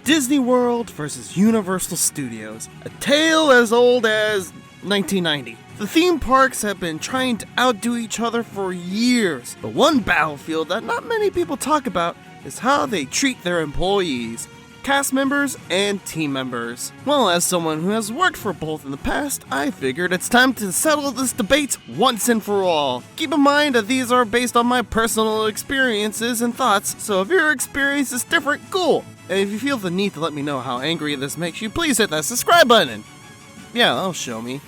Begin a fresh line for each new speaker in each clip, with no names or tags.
Disney World versus Universal Studios, a tale as old as 1990. The theme parks have been trying to outdo each other for years, but one battlefield that not many people talk about is how they treat their employees, cast members, and team members. Well, as someone who has worked for both in the past, I figured it's time to settle this debate once and for all. Keep in mind that these are based on my personal experiences and thoughts, so if your experience is different, cool. And if you feel the need to let me know how angry this makes you, please hit that subscribe button. Yeah, that'll show me.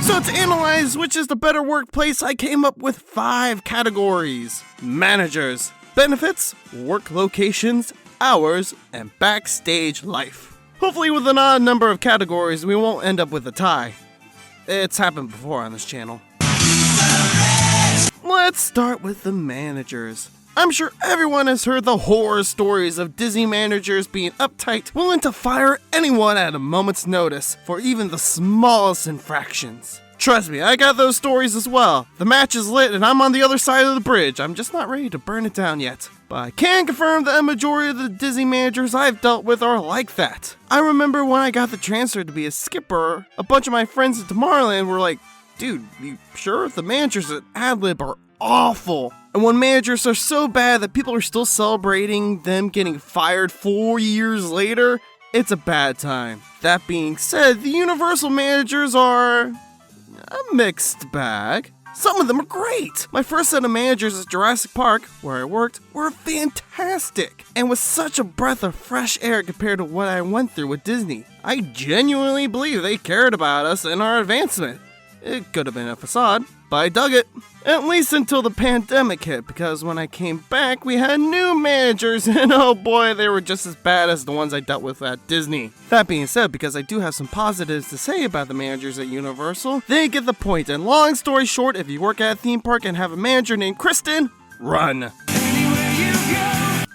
So to analyze which is the better workplace, I came up with 5 categories: managers, benefits, work locations, hours, and backstage life. Hopefully with an odd number of categories, we won't end up with a tie. It's happened before on this channel. Let's start with the managers. I'm sure everyone has heard the horror stories of Disney managers being uptight, willing to fire anyone at a moment's notice for even the smallest infractions. Trust me, I got those stories as well. The match is lit and I'm on the other side of the bridge. I'm just not ready to burn it down yet. But I can confirm that a majority of the Disney managers I've dealt with are like that. I remember when I got the transfer to be a skipper, a bunch of my friends at Tomorrowland were like, "Dude, you sure? The managers at AdLib are awful." And when managers are so bad that people are still celebrating them getting fired 4 years later, it's a bad time. That being said, the Universal managers are a mixed bag. Some of them are great. My first set of managers at Jurassic Park, where I worked, were fantastic and was such a breath of fresh air compared to what I went through with Disney. I genuinely believe they cared about us and our advancement. It could have been a facade, but I dug it. At least until the pandemic hit, because when I came back, we had new managers, and oh boy, they were just as bad as the ones I dealt with at Disney. That being said, because I do have some positives to say about the managers at Universal, they get the point, and long story short, if you work at a theme park and have a manager named Kristen, run.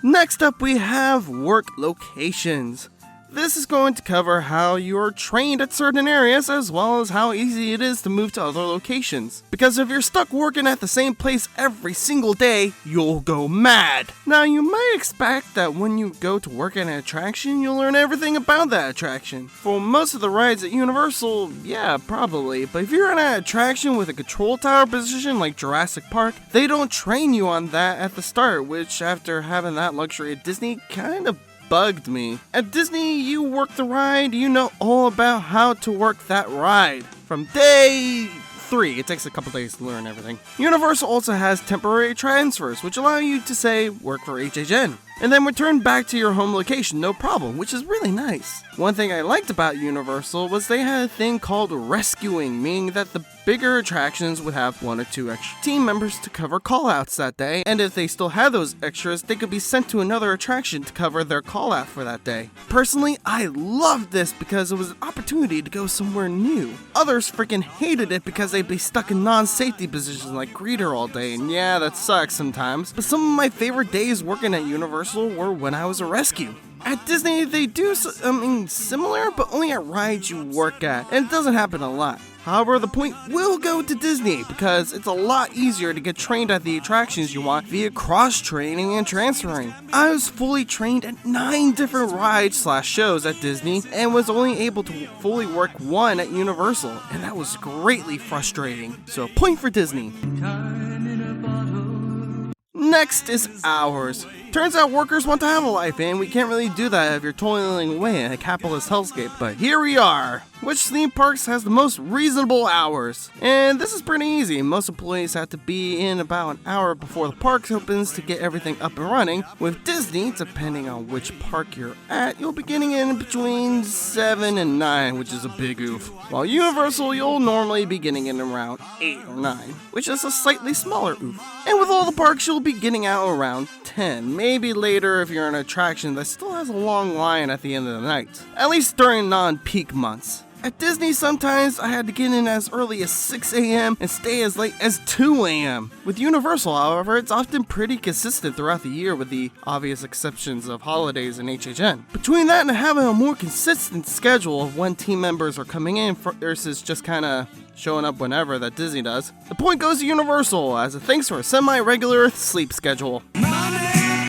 Next up, we have work locations. This is going to cover how you are trained at certain areas as well as how easy it is to move to other locations. Because if you're stuck working at the same place every single day, you'll go mad. Now you might expect that when you go to work at an attraction, you'll learn everything about that attraction. For most of the rides at Universal, yeah, probably. But if you're in an attraction with a control tower position like Jurassic Park, they don't train you on that at the start, which after having that luxury at Disney kind of bugged me. At Disney, you work the ride, you know all about how to work that ride. From day 3, it takes a couple days to learn everything. Universal also has temporary transfers, which allow you to say, work for HHN, and then return back to your home location, no problem, which is really nice. One thing I liked about Universal was they had a thing called rescuing, meaning that the bigger attractions would have 1 or 2 extra team members to cover callouts that day, and if they still had those extras, they could be sent to another attraction to cover their callout for that day. Personally, I loved this because it was an opportunity to go somewhere new. Others freaking hated it because they'd be stuck in non-safety positions like greeter all day, and yeah, that sucks sometimes, but some of my favorite days working at Universal were when I was a rescue. At Disney, they do something similar, but only at rides you work at, and it doesn't happen a lot. However, the point will go to Disney because it's a lot easier to get trained at the attractions you want via cross-training and transferring. I was fully trained at 9 different rides/shows at Disney and was only able to fully work 1 at Universal, and that was greatly frustrating. So, point for Disney. Next is hours. Turns out workers want to have a life, and we can't really do that if you're toiling away in a capitalist hellscape, but here we are. Which theme parks has the most reasonable hours? And this is pretty easy. Most employees have to be in about an hour before the park opens to get everything up and running. With Disney, depending on which park you're at, you'll be getting in between 7 and 9, which is a big oof. While Universal, you'll normally be getting in around 8 or 9, which is a slightly smaller oof. And with all the parks, you'll be getting out around 10, maybe later if you're in an attraction that still has a long line at the end of the night, at least during non-peak months. At Disney, sometimes I had to get in as early as 6 a.m. and stay as late as 2 a.m. With Universal, however, it's often pretty consistent throughout the year with the obvious exceptions of holidays and HHN. Between that and having a more consistent schedule of when team members are coming in versus just kinda showing up whenever that Disney does, the point goes to Universal as a thanks for a semi-regular sleep schedule.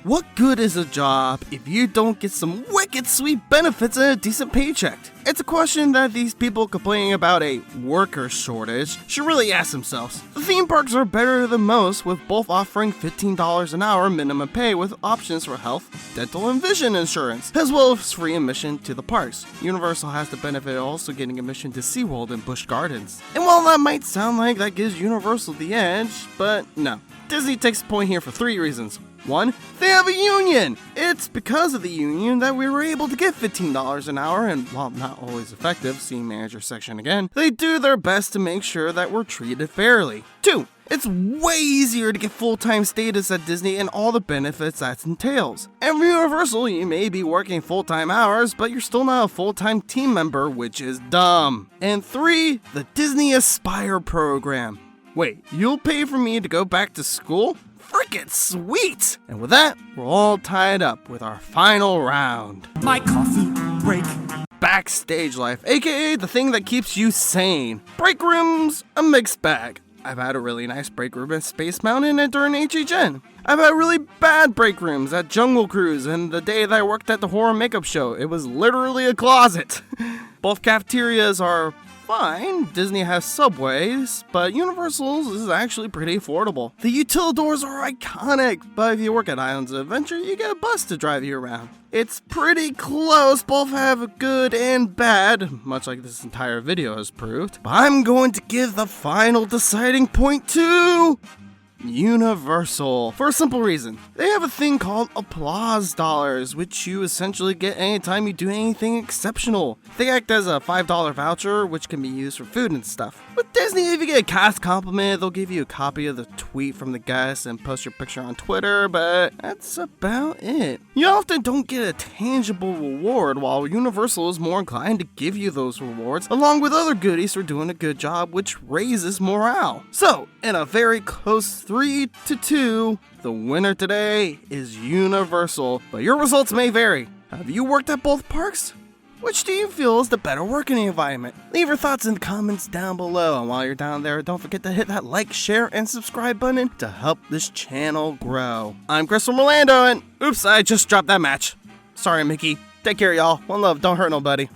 What good is a job if you don't get some wicked sweet benefits and a decent paycheck? It's a question that these people complaining about a worker shortage should really ask themselves. The theme parks are better than most, with both offering $15 an hour minimum pay with options for health, dental, and vision insurance, as well as free admission to the parks. Universal has the benefit of also getting admission to SeaWorld and Busch Gardens. And while that might sound like that gives Universal the edge, but no. Disney takes the point here for 3 reasons. 1, they have a union! It's because of the union that we were able to get $15 an hour, and while not always effective, see manager section again, they do their best to make sure that we're treated fairly. 2, it's way easier to get full-time status at Disney and all the benefits that entails. At Universal, you may be working full-time hours, but you're still not a full-time team member, which is dumb. And 3, the Disney Aspire program. Wait, you'll pay for me to go back to school? Frickin' sweet! And with that, we're all tied up with our final round.
My coffee break.
Backstage life, aka the thing that keeps you sane. Break rooms, a mixed bag. I've had a really nice break room at Space Mountain and during HHN. I've had really bad break rooms at Jungle Cruise and the day that I worked at the horror makeup show. It was literally a closet. Both cafeterias are fine. Disney has subways, but Universal's is actually pretty affordable. The Utilidors are iconic, but if you work at Islands of Adventure, you get a bus to drive you around. It's pretty close, both have good and bad, much like this entire video has proved. But I'm going to give the final deciding point to Universal, for a simple reason. They have a thing called applause dollars, which you essentially get anytime you do anything exceptional. They act as a $5 voucher, which can be used for food and stuff. With Disney, if you get a cast compliment, they'll give you a copy of the tweet from the guest and post your picture on Twitter, but that's about it. You often don't get a tangible reward, while Universal is more inclined to give you those rewards, along with other goodies for doing a good job, which raises morale. So, in a very close 3-2, the winner today is Universal, but your results may vary. Have you worked at both parks? Which do you feel is the better working environment? Leave your thoughts in the comments down below, and while you're down there, don't forget to hit that like, share, and subscribe button to help this channel grow. I'm Chris from Orlando, and oops, I just dropped that match. Sorry, Mickey. Take care, y'all. One love, don't hurt nobody.